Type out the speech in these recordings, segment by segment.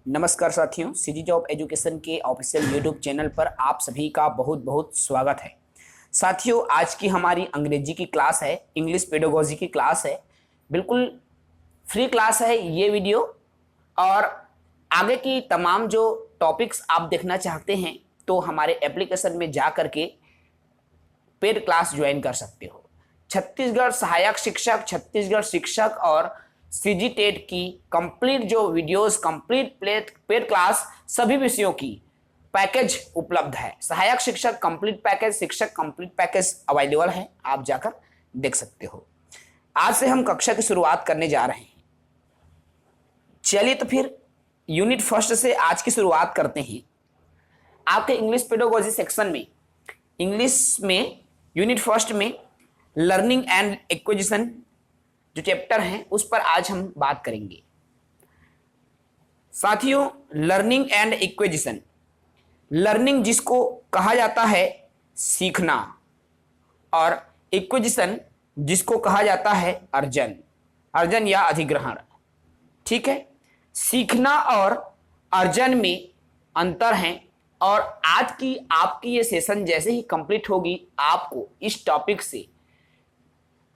नमस्कार साथियों, CG job education के ऑफिशियल यूट्यूब चैनल पर आप सभी का बहुत बहुत स्वागत है। साथियों, आज की हमारी अंग्रेजी की क्लास है, इंग्लिश पेडागोजी की क्लास है। बिल्कुल फ्री क्लास है ये वीडियो, और आगे की तमाम जो टॉपिक्स आप देखना चाहते हैं तो हमारे एप्लीकेशन में जा करके पेड क्लास ज्वाइन कर सकते हो। छत्तीसगढ़ सहायक शिक्षक, छत्तीसगढ़ शिक्षक और सीजी टेट की कंप्लीट जो वीडियोस, कंप्लीट पेड क्लास सभी विषयों की पैकेज उपलब्ध है। सहायक शिक्षक कंप्लीट पैकेज, शिक्षक कंप्लीट पैकेज अवेलेबल है, आप जाकर देख सकते हो। आज से हम कक्षा की शुरुआत करने जा रहे हैं। चलिए तो फिर यूनिट फर्स्ट से आज की शुरुआत करते हैं। आपके इंग्लिश पेडागोजी सेक्शन में, इंग्लिश में यूनिट फर्स्ट में लर्निंग एंड एक्विजिशन जो चैप्टर है उस पर आज हम बात करेंगे। साथियों, लर्निंग एंड एक्विजिशन, लर्निंग जिसको कहा जाता है सीखना, और एक्विजिशन जिसको कहा जाता है अर्जन, अर्जन या अधिग्रहण। ठीक है, सीखना और अर्जन में अंतर है, और आज की आपकी ये सेशन जैसे ही कंप्लीट होगी आपको इस टॉपिक से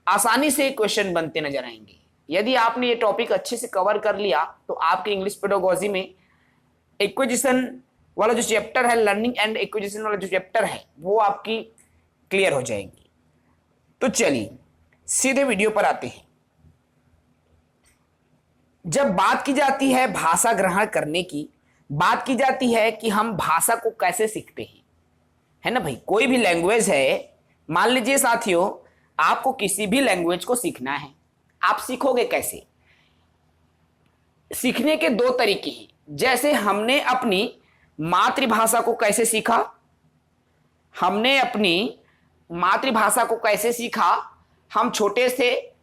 आसानी से क्वेश्चन बनते नजर आएंगे। यदि आपने ये टॉपिक अच्छे से कवर कर लिया तो आपके इंग्लिश पेडागोजी में एक्विजिशन वाला जो चैप्टर है, लर्निंग एंड एक्विजिशन वाला जो चैप्टर है, वो आपकी क्लियर हो जाएगी। तो चलिए सीधे वीडियो पर आते हैं। जब बात की जाती है भाषा ग्रहण करने की, बात की जाती है कि हम भाषा को कैसे सीखते हैं, है ना भाई। कोई भी लैंग्वेज है, मान लीजिए साथियों आपको किसी भी लैंग्वेज को सीखना है, आप सीखोगे कैसे? सीखने के दो तरीके हैं। जैसे हमने अपनी मातृभाषा को कैसे सीखा, हमने अपनी मातृभाषा को कैसे सीखा, हम छोटे से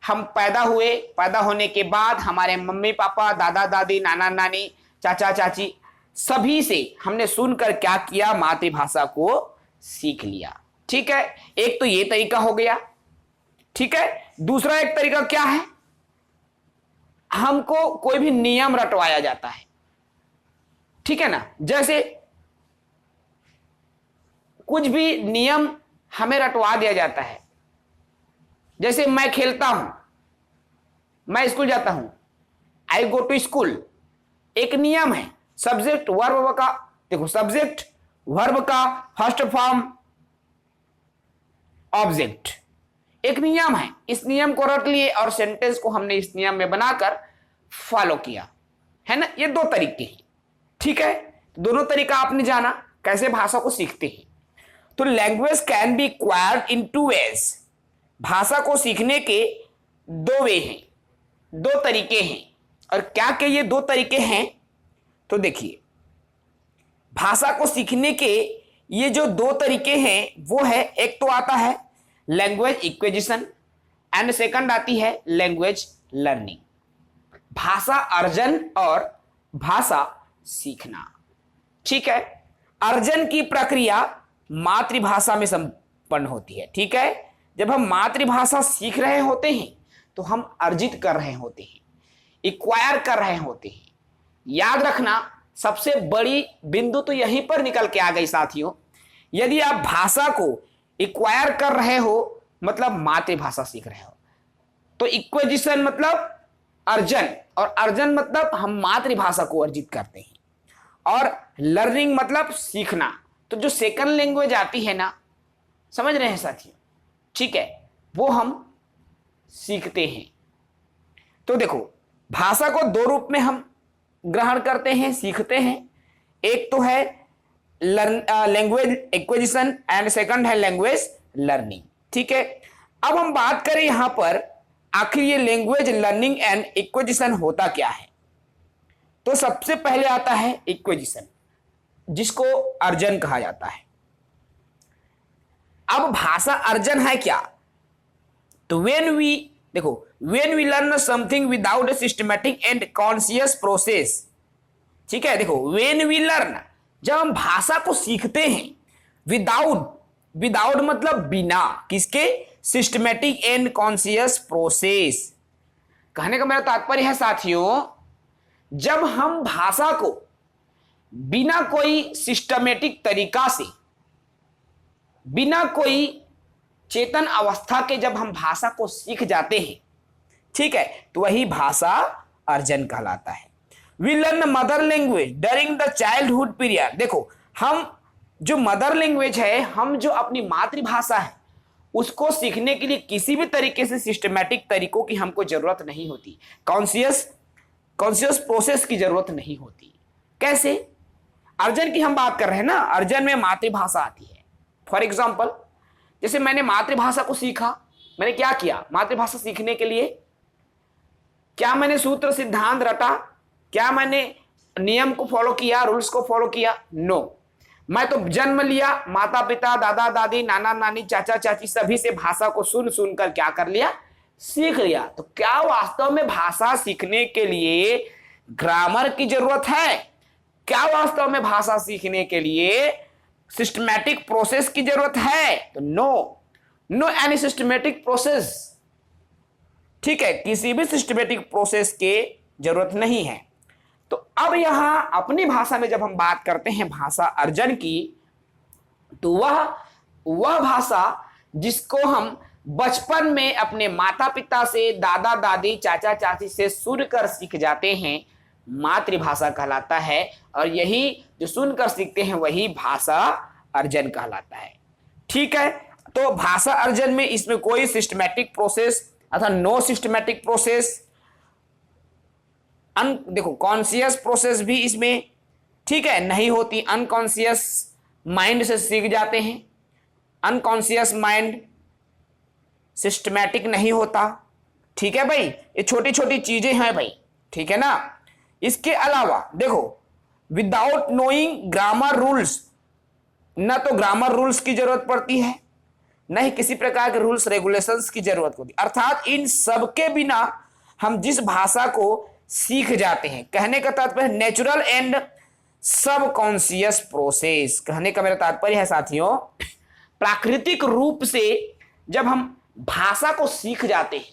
हम पैदा हुए, पैदा होने के बाद हमारे मम्मी पापा, दादा दादी, नाना नानी, चाचा चाची सभी से हमने सुनकर क्या किया, मातृभाषा को सीख लिया। ठीक है, एक तो ये तरीका हो गया। ठीक है, दूसरा एक तरीका क्या है, हमको कोई भी नियम रटवाया जाता है। ठीक है ना, जैसे कुछ भी नियम हमें रटवा दिया जाता है। जैसे मैं खेलता हूं, मैं स्कूल जाता हूं, आई गो टू स्कूल, एक नियम है। सब्जेक्ट वर्ब का, देखो सब्जेक्ट वर्ब का फर्स्ट फॉर्म ऑब्जेक्ट, एक नियम है। इस नियम को रट लिए और सेंटेंस को हमने इस नियम में बनाकर फॉलो किया, है ना। ये दो तरीके हैं। ठीक है, दोनों तरीका आपने जाना कैसे भाषा को सीखते हैं। तो language can be acquired in two ways, भाषा को सीखने के दो वे हैं, दो तरीके हैं। और क्या के ये दो तरीके हैं, तो देखिए भाषा को सीखने के ये जो दो तरीके हैं वो है, एक तो आता है लैंग्वेज एक्विजिशन एंड सेकंड आती है लैंग्वेज लर्निंग, भाषा अर्जन और भाषा सीखना। ठीक है, अर्जन की प्रक्रिया मातृभाषा में संपन्न होती है। ठीक है, जब हम मातृभाषा सीख रहे होते हैं तो हम अर्जित कर रहे होते हैं, एक्वायर कर रहे होते हैं। याद रखना, सबसे बड़ी बिंदु तो यहीं पर निकल के आ गई साथियों। यदि आप भाषा को एक्वायर कर रहे हो मतलब मातृभाषा सीख रहे हो, तो इक्विजिशन मतलब अर्जन, और अर्जन मतलब हम मातृभाषा को अर्जित करते हैं, और लर्निंग मतलब सीखना। तो जो सेकंड लैंग्वेज आती है ना, समझ रहे हैं साथियों, ठीक है, वो हम सीखते हैं। तो देखो भाषा को दो रूप में हम ग्रहण करते हैं, सीखते हैं। एक तो है लैंग्वेज एक्विजिशन एंड सेकंड है लैंग्वेज लर्निंग। ठीक है, अब हम बात करें यहां पर आखिर ये लैंग्वेज लर्निंग एंड एक्विजिशन होता क्या है। तो सबसे पहले आता है एक्विजिशन, जिसको अर्जन कहा जाता है। अब भाषा अर्जन है क्या, तो when we learn something without a systematic and conscious process. ठीक है, देखो व्हेन वी लर्न, जब हम भाषा को सीखते हैं, विदाउट मतलब बिना किसके, सिस्टमैटिक एंड कॉन्शियस प्रोसेस। कहने का मेरा तात्पर्य है साथियों जब हम भाषा को बिना कोई सिस्टमेटिक तरीका से, बिना कोई चेतन अवस्था के जब हम भाषा को सीख जाते हैं, ठीक है, तो वही भाषा अर्जन कहलाता है। We learn mother language during the childhood period. देखो, हम जो मदर लैंग्वेज है, हम जो अपनी मातृभाषा है उसको सीखने के लिए किसी भी तरीके से सिस्टमैटिक तरीकों की हमको जरूरत नहीं होती, कॉन्शियस प्रोसेस की जरूरत नहीं होती। कैसे? अर्जन की हम बात कर रहे हैं ना, अर्जन में मातृभाषा आती है। फॉर एग्जाम्पल, जैसे मैंने मातृभाषा को सीखा, मैंने क्या किया? मातृभाषा सीखने के लिए क्या मैंने सूत्र सिद्धांत रटा? क्या मैंने नियम को फॉलो किया, रूल्स को फॉलो किया? नो। मैं तो जन्म लिया, माता पिता, दादा दादी, नाना नानी, चाचा चाची सभी से भाषा को सुन सुनकर क्या कर लिया? सीख लिया। तो क्या वास्तव में भाषा सीखने के लिए ग्रामर की जरूरत है? क्या वास्तव में भाषा सीखने के लिए सिस्टमैटिक प्रोसेस की जरूरत है? तो नो एनी सिस्टमैटिक प्रोसेस। ठीक है, किसी भी सिस्टमैटिक प्रोसेस के जरूरत नहीं है। तो अब यहां अपनी भाषा में जब हम बात करते हैं भाषा अर्जन की, तो वह भाषा जिसको हम बचपन में अपने माता पिता से, दादा दादी, चाचा चाची से सुनकर सीख जाते हैं, मातृभाषा कहलाता है। और यही जो सुनकर सीखते हैं वही भाषा अर्जन कहलाता है। ठीक है, तो भाषा अर्जन में इसमें कोई सिस्टमैटिक प्रोसेस अथवा नो सिस्टमैटिक प्रोसेस, देखो कॉन्शियस प्रोसेस भी इसमें, ठीक है, नहीं होती। अनकॉन्शियस माइंड से सीख जाते हैं, अनकॉन्शियस माइंड सिस्टमैटिक नहीं होता। ठीक है भाई, ये छोटी छोटी चीजें हैं भाई, ठीक है ना। इसके अलावा देखो, विदाउट नोइंग ग्रामर रूल्स, न तो ग्रामर रूल्स की जरूरत पड़ती है, न ही किसी प्रकार के रूल्स रेगुलेशंस की जरूरत होती। अर्थात इन सब के बिना हम जिस भाषा को सीख जाते हैं, कहने का तात्पर्य नेचुरल एंड सबकॉन्शियस प्रोसेस। कहने का मेरा तात्पर्य है साथियों, प्राकृतिक रूप से जब हम भाषा को सीख जाते हैं,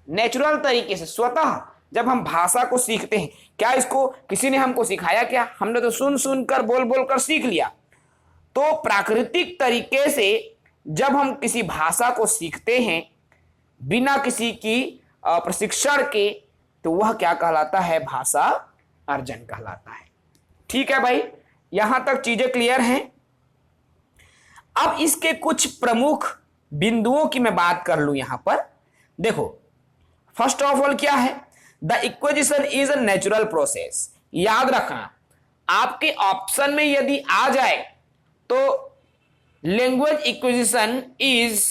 नेचुरल तरीके से स्वतः जब हम भाषा को सीखते हैं, क्या इसको किसी ने हमको सिखाया? क्या हमने तो सुन सुन कर, बोल बोल कर सीख लिया। तो प्राकृतिक तरीके से जब हम किसी भाषा को सीखते हैं बिना किसी की प्रशिक्षण के, तो वह क्या कहलाता है? भाषा अर्जन कहलाता है। ठीक है भाई, यहां तक चीजें क्लियर हैं। अब इसके कुछ प्रमुख बिंदुओं की मैं बात कर लूं यहां पर। देखो, फर्स्ट ऑफ ऑल क्या है? The acquisition is a natural process. याद रखना, आपके ऑप्शन में यदि आ जाए तो लैंग्वेज इक्विजिशन इज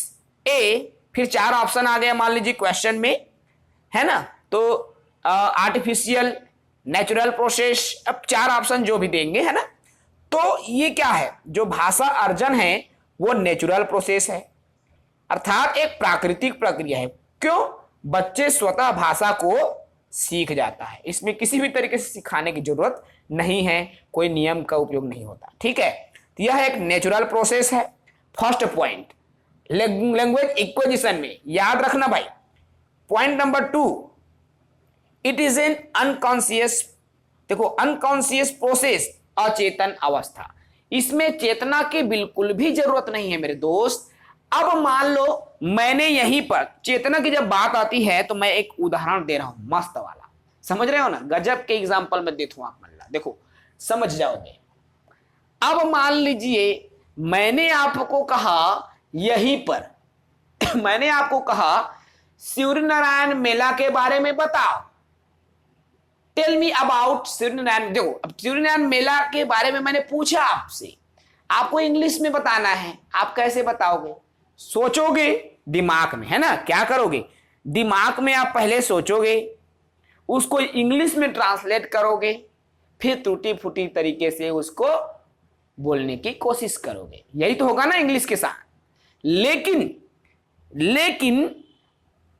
ए, फिर 4 ऑप्शन आ गए मान लीजिए क्वेश्चन में, है ना। तो आर्टिफिशियल, नेचुरल प्रोसेस, अब 4 ऑप्शन जो भी देंगे, है ना। तो ये क्या है? जो भाषा अर्जन है वो नेचुरल प्रोसेस है, अर्थात एक प्राकृतिक प्रक्रिया है। क्यों? बच्चे स्वतः भाषा को सीख जाता है, इसमें किसी भी तरीके से सिखाने की जरूरत नहीं है, कोई नियम का उपयोग नहीं होता। ठीक है, तो यह एक नेचुरल प्रोसेस है। फर्स्ट पॉइंट लैंग्वेज इक्विजिशन में याद रखना भाई। Point number 2, it is an unconscious. देखो, अनकॉन्शियस प्रोसेस, अचेतन अवस्था, इसमें चेतना की बिल्कुल भी जरूरत नहीं है मेरे दोस्त। अब मान लो मैंने यहीं पर चेतना की जब बात आती है तो मैं एक उदाहरण दे रहा हूं मस्त वाला, समझ रहे हो ना, गजब के एग्जांपल में देता हूं आप मल्ला, देखो समझ जाओगे। अब मान लीजिए मैंने आपको कहा यहीं पर मैंने आपको कहा सूर्य नारायण मेला के बारे में बताओ, tell me about Surya Narayan. देखो, अब सूर्य नारायण मेला के बारे में मैंने पूछा आपसे, आपको इंग्लिश में बताना है, आप कैसे बताओगे? सोचोगे दिमाग में, है ना। क्या करोगे? दिमाग में आप पहले सोचोगे, उसको इंग्लिश में ट्रांसलेट करोगे, फिर टूटी फूटी तरीके से उसको बोलने की कोशिश करोगे। यही तो होगा ना इंग्लिश के साथ। लेकिन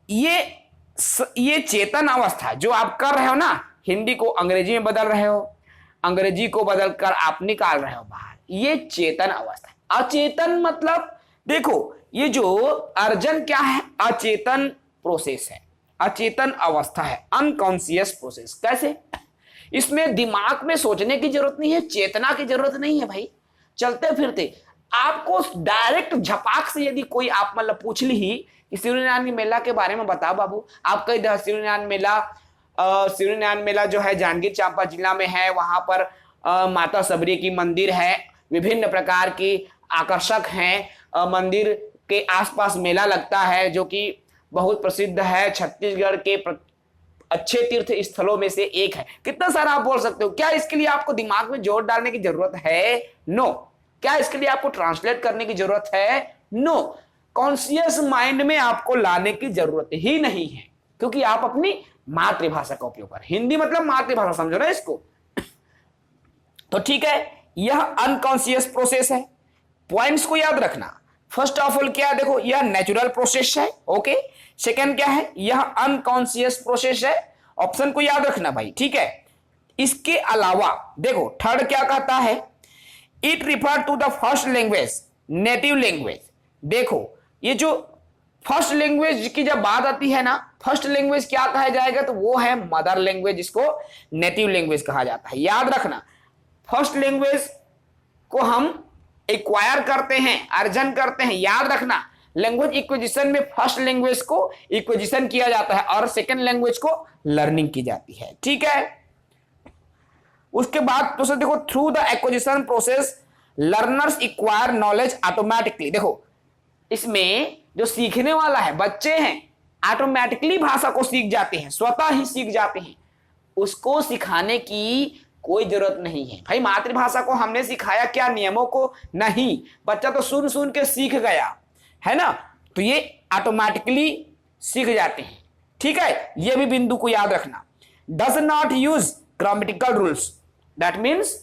ये चेतन अवस्था जो आप कर रहे हो ना, हिंदी को अंग्रेजी में बदल रहे हो, अंग्रेजी को बदलकर आप निकाल रहे हो बाहर, ये चेतन अवस्था है। अचेतन मतलब देखो, ये जो अर्जन क्या है? अचेतन प्रोसेस है, अचेतन अवस्था है, अनकॉन्शियस प्रोसेस। कैसे? इसमें दिमाग में सोचने की जरूरत नहीं है, चेतना की जरूरत नहीं है भाई। चलते फिरते आपको डायरेक्ट झपाक से यदि कोई आप मतलब पूछ ली ही कि शिवनारायण मेला के बारे में बताओ बाबू, आप कह दो शिवनारायण मेला जो है जांजगीर चांपा जिला में है, वहां पर माता सबरी की मंदिर है, विभिन्न प्रकार की आकर्षक हैं, मंदिर के आसपास मेला लगता है जो कि बहुत प्रसिद्ध है, छत्तीसगढ़ के अच्छे तीर्थ स्थलों में से एक है। कितना सारा आप बोल सकते हो। क्या इसके लिए आपको दिमाग में जोर डालने की जरूरत है? नो। क्या इसके लिए आपको ट्रांसलेट करने की जरूरत है? नो। कॉन्शियस माइंड में आपको लाने की जरूरत ही नहीं है, क्योंकि आप अपनी मातृभाषा का उपयोग कर। हिंदी मतलब मातृभाषा, समझो ना इसको। तो ठीक है, यह अनकॉन्शियस प्रोसेस है। पॉइंट्स को याद रखना। फर्स्ट ऑफ ऑल क्या है, देखो यह नेचुरल प्रोसेस है। ओके। सेकंड क्या है, यह अनकॉन्शियस प्रोसेस है। ऑप्शन को याद रखना भाई, ठीक है। इसके अलावा देखो थर्ड क्या कहता है, it refer to the first language, native language. देखो ये जो फर्स्ट लैंग्वेज की जब बात आती है ना, फर्स्ट लैंग्वेज क्या कहा जाएगा, तो वो है मदर लैंग्वेज, जिसको नेटिव लैंग्वेज कहा जाता है। याद रखना, फर्स्ट लैंग्वेज को हम एक्वायर करते हैं, अर्जन करते हैं। याद रखना, लैंग्वेज इक्विजिशन में फर्स्ट लैंग्वेज को इक्विजिशन किया जाता है और सेकंड लैंग्वेज को लर्निंग की जाती है, ठीक है। उसके बाद तो देखो, through the acquisition process learners acquire knowledge automatically. देखो इसमें जो सीखने वाला है, बच्चे हैं, ऑटोमेटिकली भाषा को सीख जाते हैं, स्वतः ही सीख जाते हैं, उसको सिखाने की कोई जरूरत नहीं है भाई। मातृभाषा को हमने सिखाया क्या, नियमों को नहीं, बच्चा तो सुन सुन के सीख गया है ना, तो ये ऑटोमेटिकली सीख जाते हैं, ठीक है। ये भी बिंदु को याद रखना। Does not use grammatical rules, that means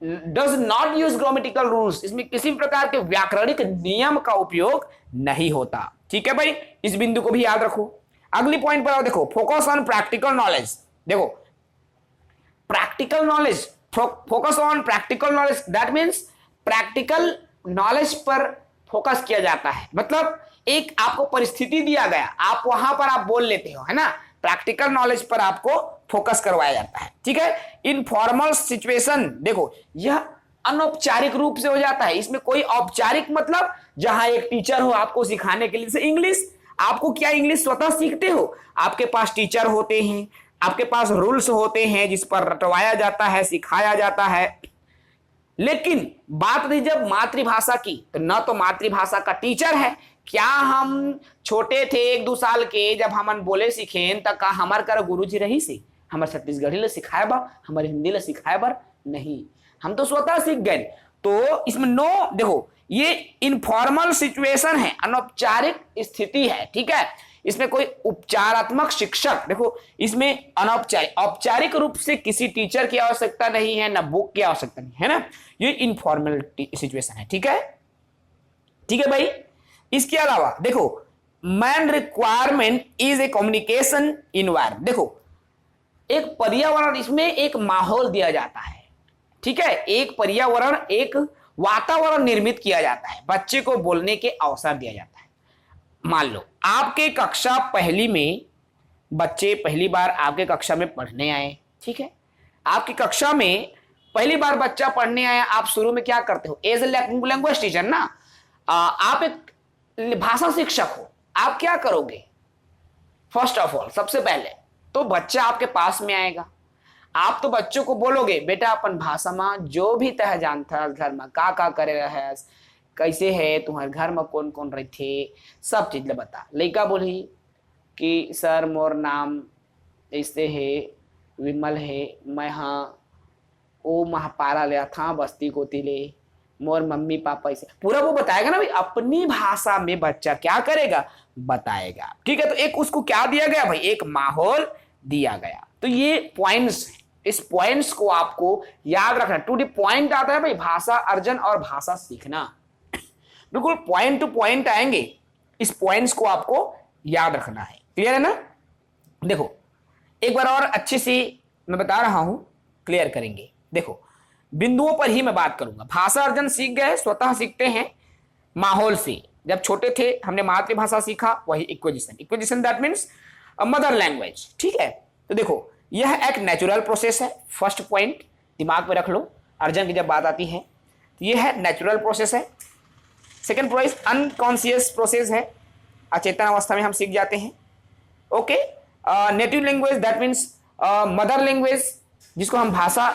does not use grammatical rules, इसमें किसी प्रकार के व्याकरणिक नियम का उपयोग नहीं होता, ठीक है भाई। इस बिंदु को भी याद रखो। अगली पॉइंट पर आओ, देखो फोकस ऑन प्रैक्टिकल नॉलेज। देखो practical knowledge, focus on practical knowledge, that means practical knowledge पर फोकस किया जाता है। मतलब एक आपको परिस्थिति दिया गया, आप वहां पर आप बोल लेते हो, है ना। प्रैक्टिकल नॉलेज पर आपको फोकस करवाया जाता है, ठीक है। इनफॉर्मल सिचुएशन, देखो यह अनौपचारिक रूप से हो जाता है, इसमें कोई औपचारिक मतलब जहां एक टीचर हो आपको सिखाने के लिए। जैसे इंग्लिश, आपको क्या इंग्लिश स्वतः सीखते हो, आपके पास टीचर होते हैं, आपके पास रूल्स होते हैं जिस पर रटवाया जाता है, सिखाया जाता है। लेकिन बात रही जब मातृभाषा की, तो न तो मातृभाषा का टीचर है। क्या हम छोटे थे 1-2 साल के, जब हमन बोले सीखें तक का हमार कर गुरु जी रही से हमारे छत्तीसगढ़ी ले सिखाए बा, हमारे हिंदी ले सिखाए बार नहीं, हम तो स्वतः सीख गए। तो इसमें नो, देखो ये इनफॉर्मल सिचुएशन है, अनौपचारिक स्थिति है, ठीक है। इसमें कोई उपचारात्मक शिक्षक, देखो इसमें अनौपचारिक, औपचारिक रूप से किसी टीचर की आवश्यकता नहीं है, ना बुक की आवश्यकता नहीं है ना, ये इनफॉर्मल सिचुएशन है, ठीक है, ठीक है भाई। इसके अलावा देखो man requirement is a communication environment. देखो एक पर्यावरण, इसमें एक माहौल दिया जाता है, ठीक है। एक पर्यावरण, एक वातावरण निर्मित किया जाता है, बच्चे को बोलने के अवसर दिया जाता है। मान लो आपके कक्षा पहली में बच्चे पहली बार आपके कक्षा में पढ़ने आए, ठीक है। आपकी कक्षा में पहली बार बच्चा पढ़ने आया, आप शुरू में क्या करते हो, एज ए लैंग्वेज टीचर ना, आप एक भाषा शिक्षक हो, आप क्या करोगे, फर्स्ट ऑफ ऑल सबसे पहले तो बच्चा आपके पास में आएगा, आप तो बच्चों को बोलोगे बेटा अपन भाषा में जो भी तह जानता घर में का करे रहे, कैसे है तुम्हारे घर में कौन कौन रहे थे, सब चीज ले बता। लड़का बोली कि सर मोर नाम ऐसे है, विमल है, मैं हाँ ओ महापारा ले था बस्ती को तिले, मोर मम्मी पापा ऐसे पूरा वो बताएगा ना भाई, अपनी भाषा में बच्चा क्या करेगा, बताएगा, ठीक है। तो एक उसको क्या दिया गया भाई, एक माहौल दिया गया। तो ये पॉइंट्स हैं, इस पॉइंट्स को आपको याद रखना। टू द पॉइंट आता है भाई भाषा अर्जन और भाषा सीखना, बिल्कुल पॉइंट टू पॉइंट आएंगे, इस पॉइंट्स को आपको याद रखना है, क्लियर है ना। देखो एक बार और अच्छे से मैं बता रहा हूं, क्लियर करेंगे। देखो बिंदुओं पर ही मैं बात करूंगा। भाषा अर्जन सीख गए, स्वतः सीखते हैं माहौल से। जब छोटे थे हमने मातृभाषा सीखा, वही acquisition, acquisition that means mother language, ठीक है। तो देखो यह एक नेचुरल प्रोसेस है। फर्स्ट पॉइंट दिमाग में रख लो, अर्जन की जब बात आती है तो यह है नेचुरल प्रोसेस है। सेकेंड प्रोसेस अनकॉन्शियस प्रोसेस है, अचेतन अवस्था में हम सीख जाते हैं। Okay, native language that means mother language, जिसको हम भाषा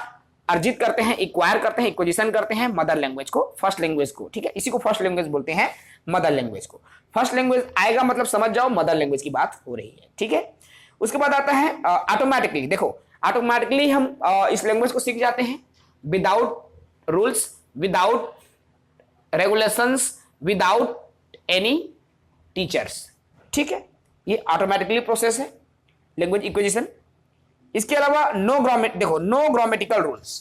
अर्जित करते हैं, इक्वायर करते हैं, इक्विजिशन करते हैं मदर लैंग्वेज को, फर्स्ट लैंग्वेज को, ठीक है, इसी को फर्स्ट लैंग्वेज बोलते हैं, मदर लैंग्वेज को। फर्स्ट लैंग्वेज आएगा मतलब समझ जाओ मदर लैंग्वेज की बात हो रही है, ठीक है। उसके बाद आता है ऑटोमेटिकली। देखो ऑटोमेटिकली हम इस लैंग्वेज को सीख जाते हैं without rules, without regulations, without any teachers, ठीक है। ये ऑटोमेटिकली प्रोसेस है लैंग्वेज इक्विजिशन। इसके अलावा नो ग्रामेटिकल रूल्स,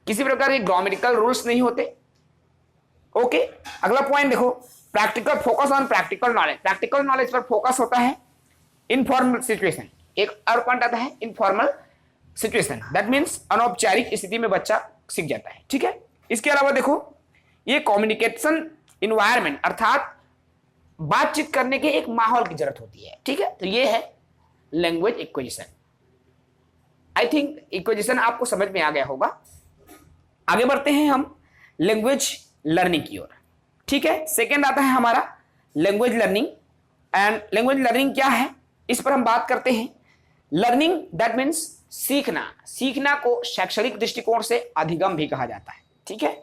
किसी प्रकार के ग्रामेटिकल रूल्स नहीं होते। ओके, अगला पॉइंट देखो, practical focus on practical knowledge. Practical knowledge पर फोकस होता है। इनफॉर्मल सिचुएशन, एक और पॉइंट आता है इनफॉर्मल सिचुएशन, दैट मीन्स अनौपचारिक स्थिति में बच्चा सीख जाता है, ठीक है। इसके अलावा देखो ये कम्युनिकेशन इन्वायरमेंट, अर्थात बातचीत करने के एक माहौल की जरूरत होती है, ठीक है। तो ये है language acquisition. I think acquisition आपको समझ में आ गया होगा। आगे बढ़ते हैं हम लैंग्वेज लर्निंग की ओर, ठीक है। सेकेंड आता है हमारा language learning. And language learning क्या है, इस पर हम बात करते हैं। लर्निंग दैट मीन्स सीखना। सीखना को शैक्षणिक दृष्टिकोण से अधिगम भी कहा जाता है, ठीक है।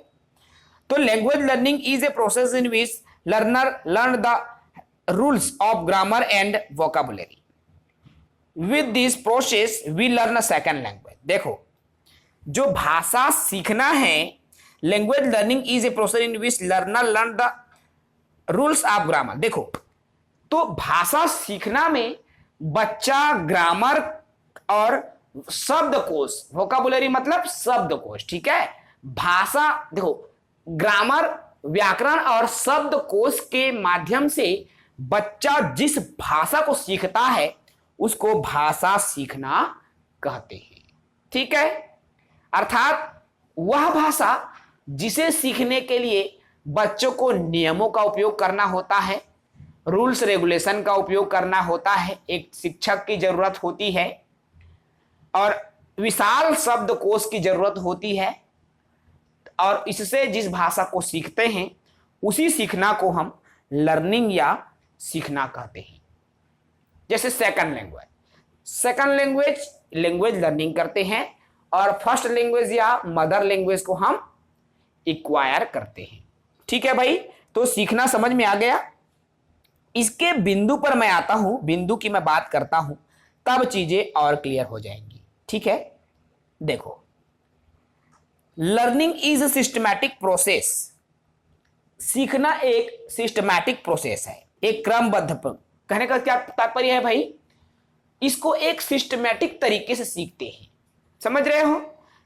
तो language learning is a process in which learner learn the rules of grammar and vocabulary. With this process we learn a second language. देखो जो भाषा सीखना है, language learning is a process in which learner learn the rules of grammar. देखो तो भाषा सीखना में बच्चा ग्रामर और शब्दकोश, वोकैबुलरी मतलब शब्दकोश, ठीक है। भाषा देखो ग्रामर, व्याकरण और शब्दकोश के माध्यम से बच्चा जिस भाषा को सीखता है उसको भाषा सीखना कहते हैं, ठीक है। अर्थात वह भाषा जिसे सीखने के लिए बच्चों को नियमों का उपयोग करना होता है, रूल्स रेगुलेशन का उपयोग करना होता है, एक शिक्षक की जरूरत होती है और विशाल शब्दकोश की जरूरत होती है। और इससे जिस भाषा को सीखते हैं उसी सीखना को हम लर्निंग या सीखना कहते हैं। जैसे सेकंड लैंग्वेज लैंग्वेज लर्निंग करते हैं और फर्स्ट लैंग्वेज या मदर लैंग्वेज को हम इक्वायर करते हैं, ठीक है भाई। तो सीखना समझ में आ गया। इसके बिंदु पर मैं आता हूं, बिंदु की मैं बात करता हूं, तब चीजें और क्लियर हो जाएंगी, ठीक है। देखो learning is a systematic process. सीखना एक सिस्टमैटिक प्रोसेस है, एक क्रमबद्ध। कहने का क्या तात्पर्य है भाई, इसको एक सिस्टमैटिक तरीके से सीखते हैं, समझ रहे हो,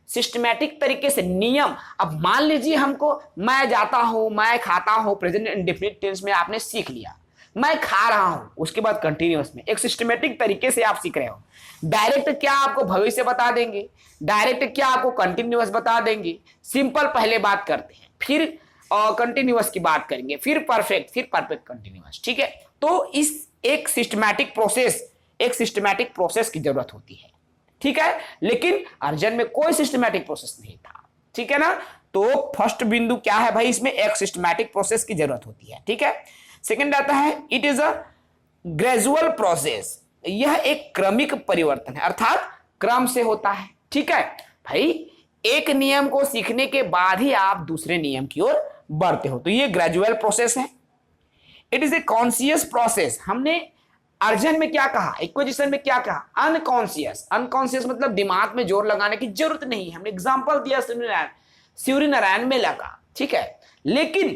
सिस्टमैटिक तरीके से नियम। अब मान लीजिए हमको, मैं जाता हूं, मैं खाता हूं, प्रेजेंट इंडेफिनिट टेंस में आपने सीख लिया, मैं खा रहा हूं, उसके बाद कंटिन्यूअस में एक सिस्टमैटिक तरीके से आप सीख रहे हो। डायरेक्ट क्या आपको भविष्य बता देंगे, डायरेक्ट क्या आपको कंटिन्यूअस बता देंगे। सिंपल पहले बात करते हैं, फिर कंटिन्यूअस की बात करेंगे, फिर परफेक्ट, फिर परफेक्ट कंटिन्यूअस, ठीक है। तो इस एक सिस्टमैटिक प्रोसेस की जरूरत होती है, ठीक है। लेकिन अर्जन में कोई सिस्टमैटिक प्रोसेस नहीं था, ठीक है ना। तो फर्स्ट बिंदु क्या है भाई, इसमें एक सिस्टमैटिक प्रोसेस की जरूरत होती है, ठीक है। सेकंड आता है it is a gradual process. यह एक क्रमिक परिवर्तन है, अर्थात क्रम से होता है, ठीक है भाई। एक नियम को सीखने के बाद ही आप दूसरे नियम की ओर बढ़ते हो, तो ये ग्रेजुअल प्रोसेस है। It is a conscious process. हमने अर्जन में क्या कहा, इक्विजिशन में क्या कहा, अनकॉन्शियस। अनकॉन्शियस मतलब दिमाग में जोर लगाने की जरूरत नहीं, हमने एग्जांपल दिया सूर्य नारायण मेला का, ठीक है। लेकिन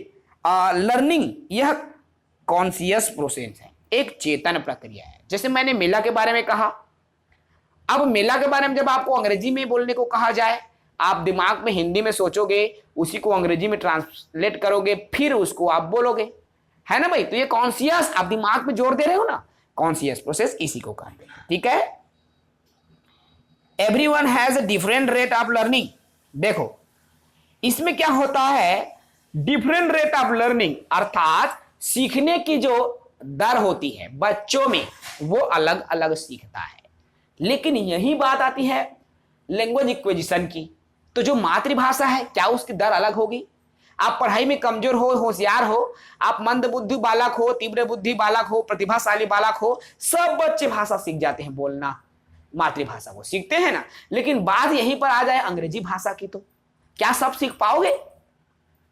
लर्निंग यह कॉन्शियस प्रोसेस है, एक चेतन प्रक्रिया है। जैसे मैंने मेला के बारे में कहा, अब मेला के बारे में जब आपको अंग्रेजी में बोलने को कहा जाए, आप दिमाग में हिंदी में सोचोगे, उसी को अंग्रेजी में ट्रांसलेट करोगे, फिर उसको आप बोलोगे, है ना भाई। तो ये कॉन्शियस, आप दिमाग में जोर दे रहे हो ना, कॉन्शियस प्रोसेस इसी को कहते हैं, ठीक है। Everyone has a different rate of learning. देखो इसमें क्या होता है, डिफरेंट रेट ऑफ लर्निंग, अर्थात सीखने की जो दर होती है बच्चों में, वो अलग अलग सीखता है। लेकिन यही बात आती है लैंग्वेज इक्विजिशन की, तो जो मातृभाषा है क्या उसकी दर अलग होगी? आप पढ़ाई में कमजोर हो, होशियार हो, आप मंद बुद्धि बालक हो, तीव्र बुद्धि बालक हो, प्रतिभाशाली बालक हो, सब बच्चे भाषा सीख जाते हैं, बोलना मातृभाषा को सीखते हैं ना। लेकिन बात यहीं पर आ जाए अंग्रेजी भाषा की, तो क्या सब सीख पाओगे?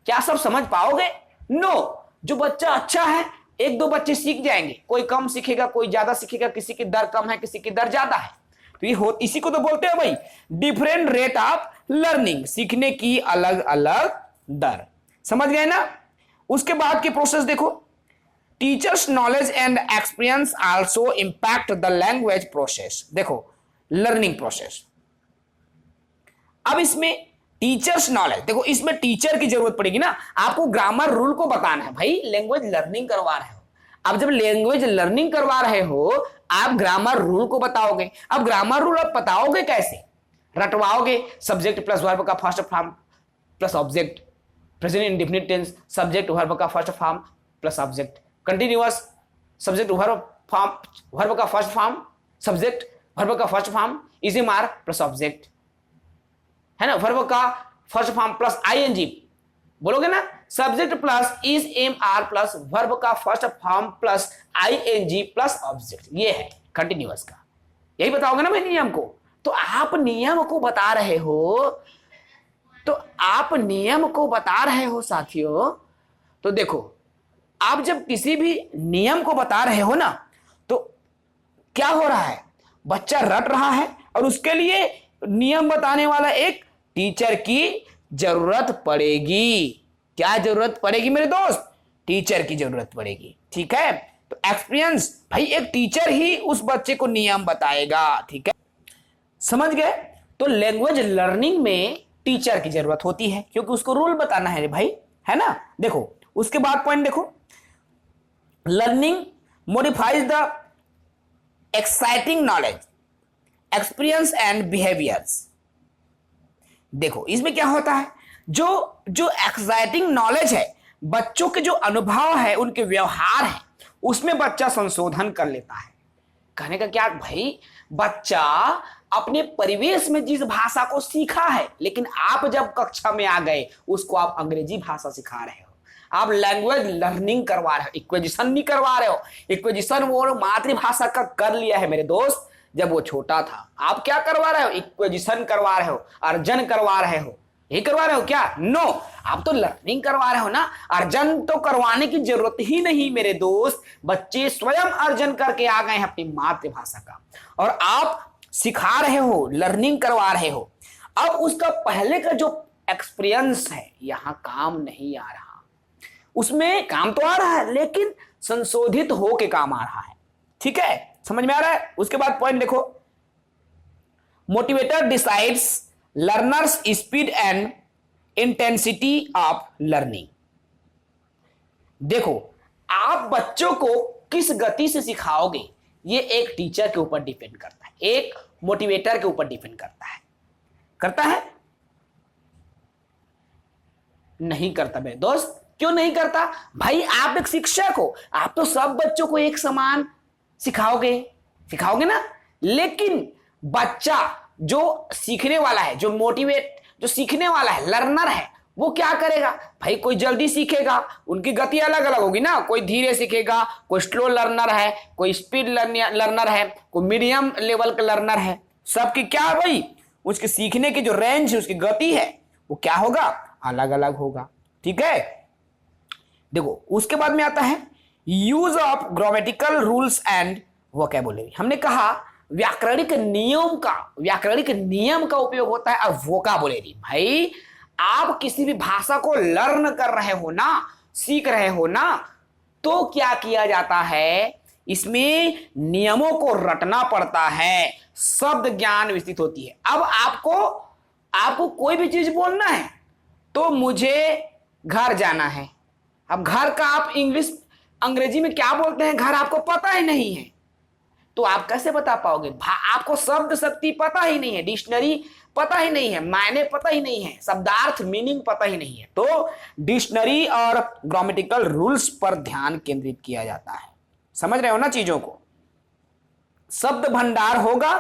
क्या सब समझ पाओगे? नो। जो बच्चा अच्छा है, एक दो बच्चे सीख जाएंगे, कोई कम सीखेगा, कोई ज्यादा सीखेगा, किसी की दर कम है, किसी की दर ज्यादा है। तो ये हो, इसी को तो बोलते हैं भाई डिफरेंट रेट ऑफ लर्निंग, सीखने की अलग अलग दर। समझ गए ना? उसके बाद की प्रोसेस देखो, teachers knowledge and experience also impact the language process. देखो लर्निंग प्रोसेस, अब इसमें टीचर्स नॉलेज, देखो इसमें टीचर की जरूरत पड़ेगी ना, आपको ग्रामर रूल को बताना है भाई, लैंग्वेज लर्निंग करवा रहे हो। अब जब लैंग्वेज लर्निंग करवा रहे हो, आप ग्रामर रूल को बताओगे। अब ग्रामर रूल आप बताओगे कैसे? रटवाओगे, सब्जेक्ट प्लस वर्ब का first form plus object, present indefinite tense, subject verb का first form plus object, continuous, subject verb का फर्स्ट फॉर्म, सब्जेक्ट वर्ब का first form, is am are plus object, है ना, वर्ब का फर्स्ट फॉर्म प्लस आईएनजी, बोलोगे ना, subject plus is am are plus verb का first form plus ING plus object, ये है कंटिन्यूअस का। यही बताओगे ना भाई नियम को। तो आप नियम को बता रहे हो, तो आप नियम को बता रहे हो साथियों। तो देखो आप जब किसी भी नियम को बता रहे हो ना, तो क्या हो रहा है, बच्चा रट रहा है और उसके लिए नियम बताने वाला एक टीचर की जरूरत पड़ेगी। क्या जरूरत पड़ेगी मेरे दोस्त? टीचर की जरूरत पड़ेगी। ठीक है, तो एक्सपीरियंस भाई एक टीचर ही उस बच्चे को नियम बताएगा। ठीक है, समझ गए? तो लैंग्वेज लर्निंग में टीचर की जरूरत होती है, क्योंकि उसको रूल बताना है भाई, है ना। देखो उसके बाद पॉइंट देखो, learning modifies the exciting knowledge, experience and behaviours. देखो इसमें क्या होता है, जो जो एक्साइटिंग नॉलेज है, बच्चों के जो अनुभव है, उनके व्यवहार है, उसमें बच्चा संशोधन कर लेता है। कहने का क्या भाई, बच्चा अपने परिवेश में जिस भाषा को सीखा है, लेकिन आप जब कक्षा में आ गए उसको आप अंग्रेजी भाषा सिखा रहे हो, आप लैंग्वेज लर्निंग करवा रहे हो, इक्विजिशन नहीं करवा रहे हो। इक्विजिशन वो मातृभाषा का कर लिया है मेरे दोस्त जब वो छोटा था। आप क्या करवा रहे हो? इक्विजिशन करवा रहे हो, अर्जन करवा रहे हो। यही करवा रहे हो क्या? नो, आप तो लर्निंग करवा रहे हो ना। अर्जन तो करवाने की जरूरत ही नहीं मेरे दोस्त, बच्चे स्वयं अर्जन करके आ गए हैं अपनी मातृभाषा का, और आप सिखा रहे हो, लर्निंग करवा रहे हो। अब उसका पहले का जो एक्सपीरियंस है यहां काम नहीं आ रहा, उसमें काम तो आ रहा है लेकिन संशोधित होके काम आ रहा है। ठीक है, समझ में आ रहा है? उसके बाद पॉइंट देखो, motivator decides learners speed and intensity of learning. देखो आप बच्चों को किस गति से सिखाओगे, ये एक टीचर के ऊपर डिपेंड करता है, एक मोटिवेटर के ऊपर डिपेंड करता है। करता है? नहीं करता मेरे दोस्त। क्यों नहीं करता भाई? आप एक शिक्षक हो, आप तो सब बच्चों को एक समान सिखाओगे ना। लेकिन बच्चा जो सीखने वाला है, जो सीखने वाला है, लर्नर है, वो क्या करेगा भाई? कोई जल्दी सीखेगा, उनकी गति अलग अलग होगी ना। कोई धीरे सीखेगा, कोई स्लो लर्नर है, कोई स्पीड लर्नर है, कोई मीडियम लेवल का लर्नर है। सबकी क्या है भाई, उसके सीखने की जो रेंज है, उसकी गति है, वो क्या होगा? अलग अलग होगा। ठीक है, देखो उसके बाद में आता है use of grammatical rules and vocabulary. हमने कहा व्याकरणिक नियम का उपयोग होता है, और वोकैबुलरी। भाई आप किसी भी भाषा को लर्न कर रहे हो ना, सीख रहे हो ना, तो क्या किया जाता है, इसमें नियमों को रटना पड़ता है, शब्द ज्ञान विस्तृत होती है। अब आपको कोई भी चीज बोलना है तो मुझे घर जाना है। अब घर का आप अंग्रेजी में क्या बोलते हैं, घर आपको पता ही नहीं है, तो आप कैसे बता पाओगे? आपको शब्द शक्ति पता ही नहीं है, डिक्शनरी पता ही नहीं है, मायने पता ही नहीं है, शब्दार्थ मीनिंग पता ही नहीं है। तो डिक्शनरी और ग्रामेटिकल रूल्स पर ध्यान केंद्रित किया जाता है। समझ रहे हो ना चीजों को? शब्द भंडार होगा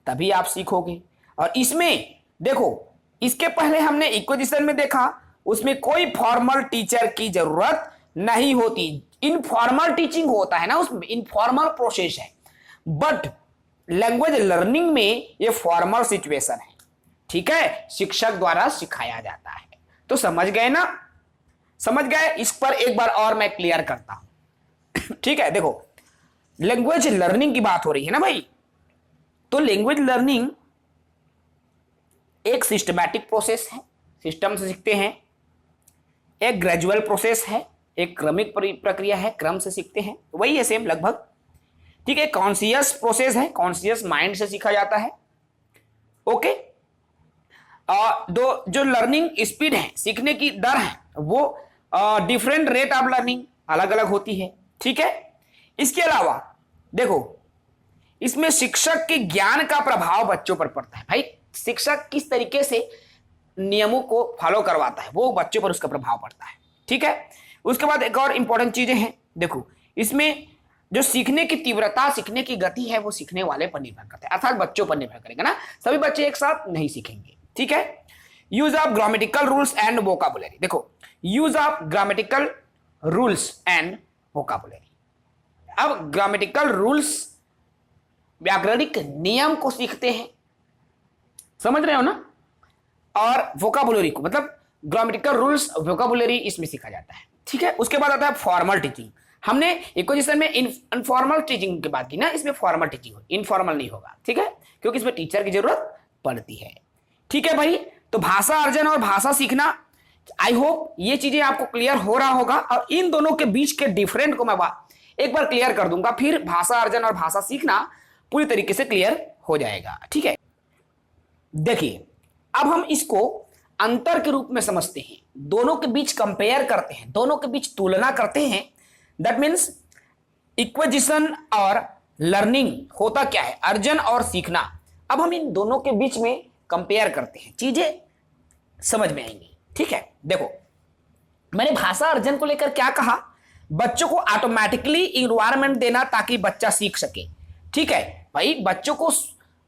तभी आप सीखोगे। और इसमें देखो, इसके पहले हमने इक्विजिशन में देखा, उसमें कोई फॉर्मल टीचर की जरूरत नहीं होती। इनफॉर्मल टीचिंग होता है ना, उसमें इनफॉर्मल प्रोसेस है। बट लैंग्वेज लर्निंग में ये फॉर्मल सिचुएशन है, ठीक है, शिक्षक द्वारा सिखाया जाता है। तो समझ गए ना, समझ गए। इस पर एक बार और मैं क्लियर करता हूं ठीक है। देखो, लैंग्वेज लर्निंग की बात हो रही है ना भाई, तो लैंग्वेज लर्निंग एक सिस्टमैटिक प्रोसेस है, सिस्टम से सीखते हैं। एक ग्रेजुअल प्रोसेस है, एक क्रमिक प्रक्रिया है, क्रम से सीखते हैं, वही है सेम लगभग, ठीक है। कॉन्शियस प्रोसेस है, कॉन्शियस माइंड से सीखा जाता है, ओके। दो जो लर्निंग स्पीड है, सीखने की दर है, वो डिफरेंट रेट ऑफ लर्निंग अलग अलग होती है, ठीक है। इसके अलावा देखो, इसमें शिक्षक के ज्ञान का प्रभाव बच्चों पर पड़ता है। भाई शिक्षक किस तरीके से नियमों को फॉलो करवाता है, वो बच्चों पर उसका प्रभाव पड़ता है, ठीक है। उसके बाद एक और इंपॉर्टेंट चीजें हैं, देखो इसमें जो सीखने की तीव्रता, सीखने की गति है, वो सीखने वाले पर निर्भर करता है, अर्थात बच्चों पर निर्भर करेगा ना, सभी बच्चे एक साथ नहीं सीखेंगे, ठीक है। Use of grammatical rules and vocabulary, देखो use of grammatical rules and vocabulary. अब ग्रामेटिकल रूल्स, व्याकरणिक नियम को सीखते हैं, समझ रहे हो ना, और वोकाबुलरी को, मतलब ग्रामेटिकल रूल्स, वोकाबुलरी इसमें सीखा जाता है, ठीक है। उसके बाद आता है फॉर्मल टीचिंग। हमने इक्विजिशन में इनफॉर्मल टीचिंग की बात की ना, इसमें फॉर्मल टीचिंग होगी, इनफॉर्मल नहीं होगा, ठीक है, क्योंकि इसमें टीचर की जरूरत पड़ती है, ठीक है भाई। तो भाषा अर्जन और भाषा सीखना, आई होप ये चीजें आपको क्लियर हो रहा होगा। और इन दोनों के बीच के डिफरेंट को मैं एक बार क्लियर कर दूंगा, फिर भाषा अर्जन और भाषा सीखना पूरी तरीके से क्लियर हो जाएगा, ठीक है। देखिए, अब हम इसको अंतर के रूप में समझते हैं, दोनों के बीच कंपेयर करते हैं, दोनों के बीच तुलना करते हैं। दैट मीन्स इक्विजिशन और लर्निंग होता क्या है, अर्जन और सीखना। अब हम इन दोनों के बीच में कंपेयर करते हैं, चीजें समझ में आएंगी, ठीक है। देखो, मैंने भाषा अर्जन को लेकर क्या कहा, बच्चों को ऑटोमेटिकली इन्वायरमेंट देना ताकि बच्चा सीख सके, ठीक है भाई। बच्चों को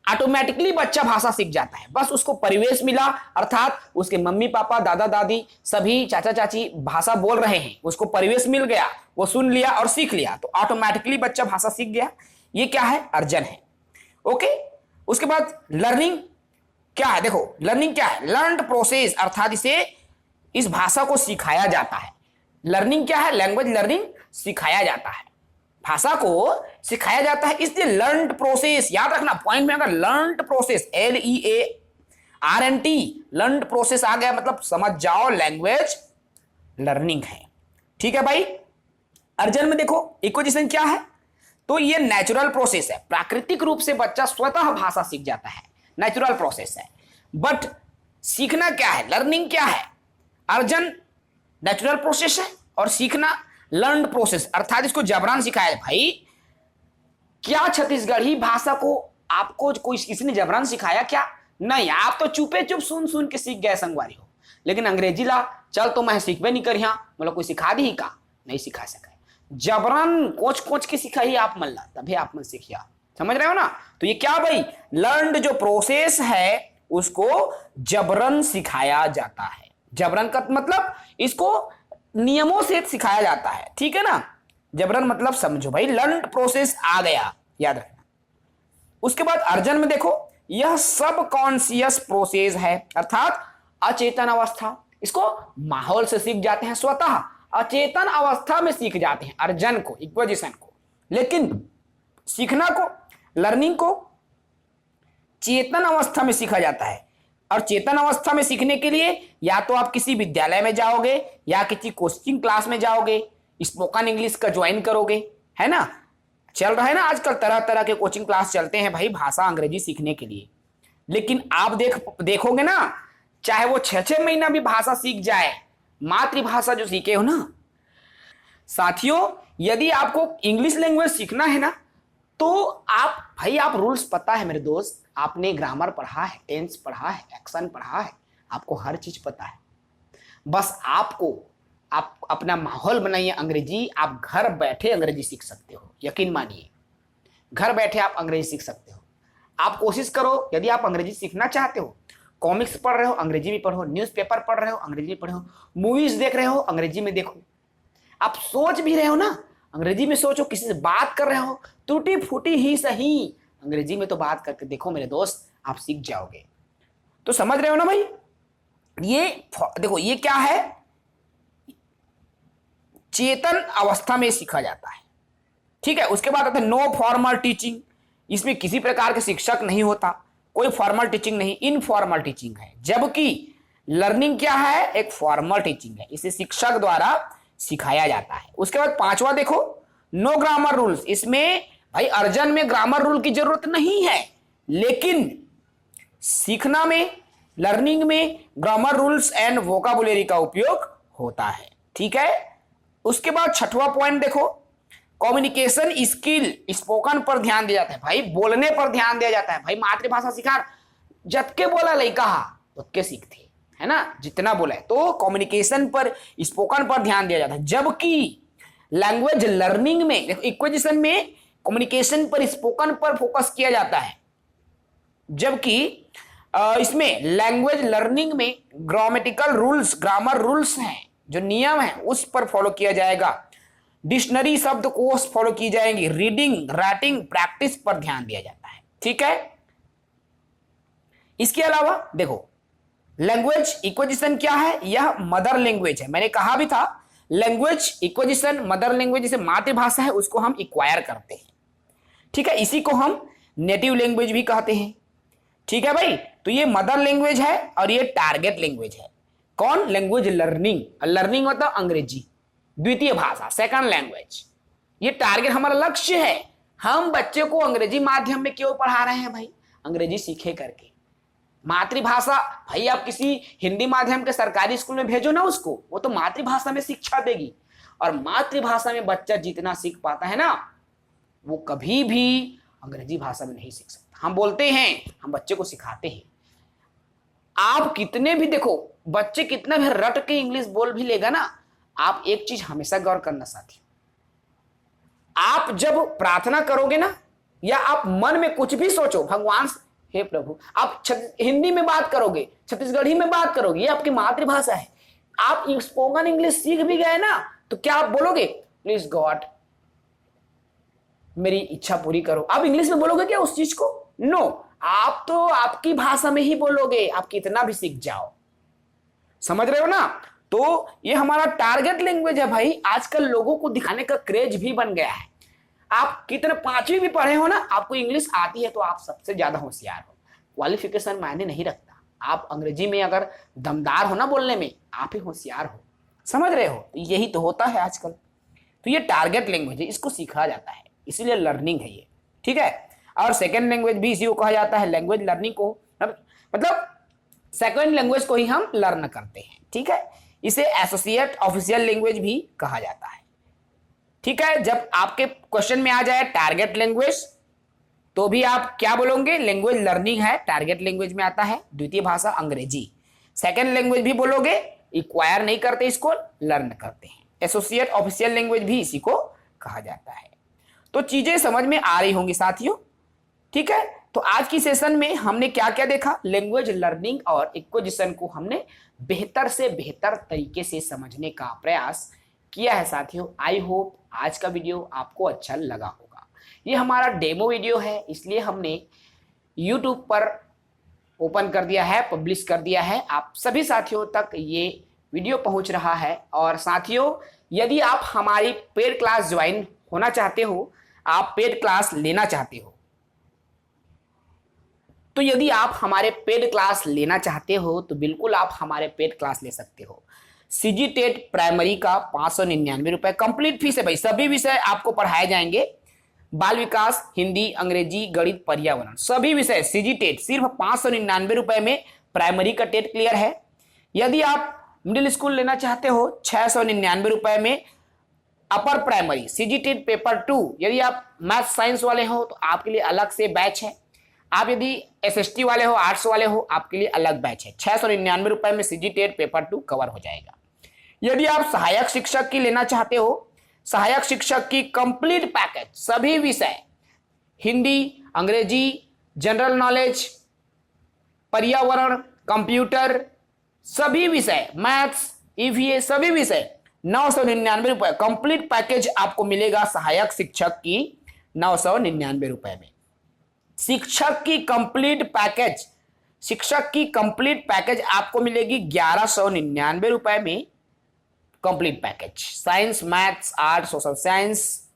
ऑटोमेटिकली बच्चा भाषा सीख जाता है, बस उसको परिवेश मिला, अर्थात उसके मम्मी पापा, दादा दादी, सभी चाचा चाची भाषा बोल रहे हैं, उसको परिवेश मिल गया, वो सुन लिया और सीख लिया, तो ऑटोमेटिकली बच्चा भाषा सीख गया। ये क्या है, अर्जन है, ओके। उसके बाद लर्निंग क्या है, देखो लर्निंग क्या है, लर्न्ड प्रोसेस, अर्थात इसे, इस भाषा को सिखाया जाता है। लर्निंग क्या है, लैंग्वेज लर्निंग सिखाया जाता है, भाषा को सिखाया जाता है, इसलिए लर्न्ड प्रोसेस, याद रखना पॉइंट में, अगर learnt process, LEARNT, learnt process आ गया मतलब समझ जाओ लैंग्वेज लर्निंग है, ठीक है भाई। अर्जन में देखो इक्विजिशन क्या है, तो ये नेचुरल प्रोसेस है, प्राकृतिक रूप से बच्चा स्वतः भाषा सीख जाता है, नेचुरल प्रोसेस है। बट सीखना क्या है, लर्निंग क्या है, अर्जन नेचुरल प्रोसेस है और सीखना लर्न्ड प्रोसेस, अर्थात इसको जबरन सिखाया है। भाई क्या छत्तीसगढ़ी भाषा को आपको कोई किसी ने जबरन सिखाया क्या, नहीं, आप तो चुपे चुप सुन सुन के सीख गए संगवारी हो। लेकिन अंग्रेजी ला चल तो मैं सीखबे नहीं करी, मतलब कोई सिखा दी का, नहीं सिखा सके, जबरन कोच कोच के सिखाई आप मन ला, तभी आप मन सीखिया, समझ रहे हो ना। तो ये क्या भाई, लर्न्ड जो प्रोसेस है उसको जबरन सिखाया जाता है। जबरन का मतलब इसको नियमों से सिखाया जाता है, ठीक है ना। जबरन मतलब समझो भाई, लर्न्ड प्रोसेस आ गया, याद रखना। उसके बाद अर्जन में देखो, यह सब कॉन्शियस प्रोसेस है, अर्थात अचेतन अवस्था, इसको माहौल से सीख जाते हैं, स्वतः अचेतन अवस्था में सीख जाते हैं अर्जन को, इक्विजिशन को। लेकिन सीखना को, लर्निंग को चेतन अवस्था में सीखा जाता है। और चेतन अवस्था में सीखने के लिए या तो आप किसी विद्यालय में जाओगे या किसी कोचिंग क्लास में जाओगे, स्पोकन इंग्लिश का ज्वाइन करोगे, है ना। चल रहा है ना आजकल, तरह तरह के कोचिंग क्लास चलते हैं भाई भाषा अंग्रेजी सीखने के लिए। लेकिन आप देखोगे ना, चाहे वो 6-6 महीना भी भाषा सीख जाए, मातृभाषा जो सीखे हो ना साथियों, यदि आपको इंग्लिश लैंग्वेज सीखना है ना, तो आप रूल्स पता है मेरे दोस्त, आपने ग्रामर पढ़ा है, टेंस पढ़ा है, एक्शन पढ़ा है, आपको हर चीज पता है। बस आप अपना माहौल बनाइए अंग्रेजी, आप घर बैठे अंग्रेजी सीख सकते हो, यकीन मानिए, घर बैठे आप अंग्रेजी सीख सकते हो। आप कोशिश करो, यदि आप अंग्रेजी सीखना चाहते हो, कॉमिक्स पढ़ रहे हो अंग्रेजी में पढ़ो, न्यूज़पेपर पढ़ रहे हो अंग्रेजी में पढ़ो, मूवीज देख रहे हो अंग्रेजी में देखो, आप सोच भी रहे हो ना अंग्रेजी में सोचो, किसी से बात कर रहे हो टूटी फूटी ही सही अंग्रेजी में तो बात करके देखो मेरे दोस्त, आप सीख जाओगे। तो समझ रहे हो ना भाई, ये देखो ये क्या है, चेतन अवस्था में सीखा जाता है, ठीक है। उसके बाद आता है नो फॉर्मल टीचिंग, इसमें किसी प्रकार के शिक्षक नहीं होता, कोई फॉर्मल टीचिंग नहीं, इनफॉर्मल टीचिंग है। जबकि लर्निंग क्या है, एक फॉर्मल टीचिंग है, इसे शिक्षक द्वारा सिखाया जाता है। उसके बाद पांचवा देखो नो ग्रामर रूल्स, इसमें भाई अर्जन में ग्रामर रूल की जरूरत नहीं है, लेकिन सीखना में लर्निंग में ग्रामर रूल्स एंड वोकाबुलरी का उपयोग होता है, ठीक है। उसके बाद छठवां पॉइंट देखो कम्युनिकेशन स्किल, स्पोकन पर ध्यान दिया जाता है, भाई बोलने पर ध्यान दिया जाता है। भाई मातृभाषा सिखा, जतके बोला लई कहा उतके सीखते, है ना, जितना बोला है। तो कम्युनिकेशन पर स्पोकन पर ध्यान दिया जाता है। जबकि लैंग्वेज लर्निंग में देखो इक्विजिशन में कम्युनिकेशन पर स्पोकन पर फोकस किया जाता है, जबकि इसमें लैंग्वेज लर्निंग में ग्रामेटिकल रूल्स, ग्रामर रूल्स हैं, जो नियम है उस पर फॉलो किया जाएगा, डिक्शनरी शब्द कोश फॉलो की जाएंगी, रीडिंग राइटिंग प्रैक्टिस पर ध्यान दिया जाता है, ठीक है। इसके अलावा देखो लैंग्वेज इक्विजिशन क्या है, यह मदर लैंग्वेज है। मैंने कहा भी था लैंग्वेज इक्विजिशन मदर लैंग्वेज जैसे मातृभाषा है उसको हम एक्वायर करते हैं, ठीक है। इसी को हम नेटिव लैंग्वेज भी कहते हैं, ठीक है भाई। तो ये मदर लैंग्वेज है और ये टारगेट लैंग्वेज है। कौन, लैंग्वेज लर्निंग, लर्निंग मतलब अंग्रेजी द्वितीय भाषा सेकंड लैंग्वेज, ये टारगेट हमारा लक्ष्य है। हम बच्चे को अंग्रेजी माध्यम में क्यों पढ़ा रहे हैं भाई, अंग्रेजी सीखे करके। मातृभाषा भाई आप किसी हिंदी माध्यम के सरकारी स्कूल में भेजो ना उसको, वो तो मातृभाषा में शिक्षा देगी, और मातृभाषा में बच्चा जितना सीख पाता है ना वो कभी भी अंग्रेजी भाषा में नहीं सीख सकता। हम बोलते हैं, हम बच्चे को सिखाते हैं, आप कितने भी देखो बच्चे कितना भी रट के इंग्लिश बोल भी लेगा ना, आप एक चीज हमेशा गौर करना साथी, आप जब प्रार्थना करोगे ना या आप मन में कुछ भी सोचो भगवान हे प्रभु, आप हिंदी में बात करोगे, छत्तीसगढ़ी में बात करोगे, ये आपकी मातृभाषा है। आप स्पोकन इंग्लिश सीख भी गए ना तो क्या आप बोलोगे प्लीज गॉड मेरी इच्छा पूरी करो, आप इंग्लिश में बोलोगे क्या उस चीज को, नो, आप तो आपकी भाषा में ही बोलोगे, आप कितना भी सीख जाओ। समझ रहे हो ना। तो ये हमारा टारगेट लैंग्वेज है भाई, आजकल लोगों को दिखाने का क्रेज भी बन गया है। आप कितने पांचवी भी पढ़े हो ना, आपको इंग्लिश आती है तो आप सबसे ज्यादा होशियार हो, क्वालिफिकेशन मायने नहीं रखता। आप अंग्रेजी में अगर दमदार हो ना बोलने में, आप ही होशियार हो, समझ रहे हो। तो यही तो होता है आजकल। तो ये टारगेट लैंग्वेज है, इसको सीखा जाता है, इसीलिए लर्निंग है ये, ठीक है। और सेकेंड लैंग्वेज भी इसी को कहा जाता है, लैंग्वेज लर्निंग को मतलब सेकेंड लैंग्वेज को ही हम लर्न करते हैं, ठीक है। इसे एसोसिएट ऑफिशियल लैंग्वेज भी कहा जाता है, ठीक है। जब आपके क्वेश्चन में आ जाए टारगेट लैंग्वेज तो भी आप क्या बोलोगे, लैंग्वेज लर्निंग है, टारगेट लैंग्वेज में आता है द्वितीय भाषा अंग्रेजी। सेकेंड लैंग्वेज भी बोलोगे, इक्वायर नहीं करते, इसको लर्न करते हैं। एसोसिएट ऑफिशियल लैंग्वेज भी इसी को कहा जाता है। तो चीजें समझ में आ रही होंगी साथियों, ठीक है। तो आज की सेशन में हमने क्या क्या देखा, लैंग्वेज लर्निंग और एक्विजिशन को हमने बेहतर से बेहतर तरीके से समझने का प्रयास किया है साथियों। आई होप आज का वीडियो आपको अच्छा लगा होगा। ये हमारा डेमो वीडियो है, इसलिए हमने यूट्यूब पर ओपन कर दिया है, पब्लिश कर दिया है, आप सभी साथियों तक ये वीडियो पहुंच रहा है। और साथियों यदि आप हमारी पेड क्लास ज्वाइन होना चाहते हो, आप पेड क्लास लेना चाहते हो, तो यदि आप हमारे पेड क्लास लेना चाहते हो तो बिल्कुल आप हमारे पेड क्लास ले सकते हो। सीजी टेट प्राइमरी का 599 रुपए कंप्लीट फीस है भाई, सभी विषय आपको पढ़ाए जाएंगे, बाल विकास, हिंदी, अंग्रेजी, गणित, पर्यावरण, सभी विषय सीजी टेट सिर्फ 599 रुपए में प्राइमरी का टेट क्लियर है। यदि आप मिडिल स्कूल लेना चाहते हो 699 रुपए में upper primary C G TET paper 2, यदि आप मैथ साइंस वाले हो तो आपके लिए अलग से बैच है, आप यदि एसएसटी वाले हो, आर्ट्स वाले हो, आपके लिए अलग बैच है। 699 रुपए में सीजी टेट पेपर 2 कवर हो जाएगा। यदि आप सहायक शिक्षक की लेना चाहते हो, सहायक शिक्षक की कंप्लीट पैकेज, सभी विषय हिंदी, अंग्रेजी, जनरल नॉलेज, पर्यावरण, कंप्यूटर, सभी विषय, मैथ्स, ईवीएस, सभी विषय 999 रुपए कंप्लीट पैकेज आपको मिलेगा सहायक शिक्षक की 999 रुपए में। शिक्षक की कंप्लीट पैकेज आपको मिलेगी 1199 रुपए में complete package, science, maths, art, social science,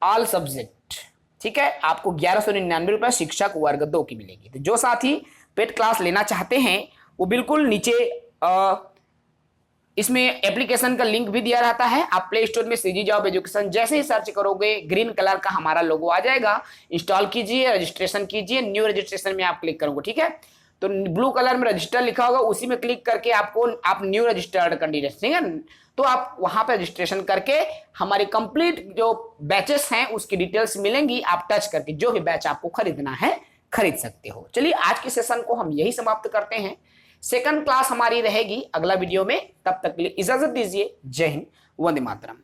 all subject. ठीक है, आपको 1199 रुपए शिक्षक वर्ग 2 की मिलेगी। तो जो साथी पेड क्लास लेना चाहते हैं वो बिल्कुल नीचे इसमें एप्लीकेशन का लिंक भी दिया रहता है। आप प्ले स्टोर में सीजी जॉब एजुकेशन जैसे ही सर्च करोगे ग्रीन कलर का हमारा लोगो आ जाएगा, इंस्टॉल कीजिए, रजिस्ट्रेशन कीजिए, न्यू रजिस्ट्रेशन में आप क्लिक करोगे। ठीक है, तो ब्लू कलर में रजिस्टर लिखा होगा, उसी में क्लिक करके आप न्यू रजिस्टर्ड कैंडिडेट, ठीक है, तो आप वहां पे रजिस्ट्रेशन करके हमारी कंप्लीट जो बैचेस हैं उसकी डिटेल्स मिलेंगी। आप टच करके जो भी बैच आपको खरीदना है खरीद सकते हो। चलिए आज के सेशन को हम यही समाप्त करते हैं। सेकंड क्लास हमारी रहेगी अगला वीडियो में, तब तक के लिए इजाजत दीजिए। जय हिंद, वंदे मातरम।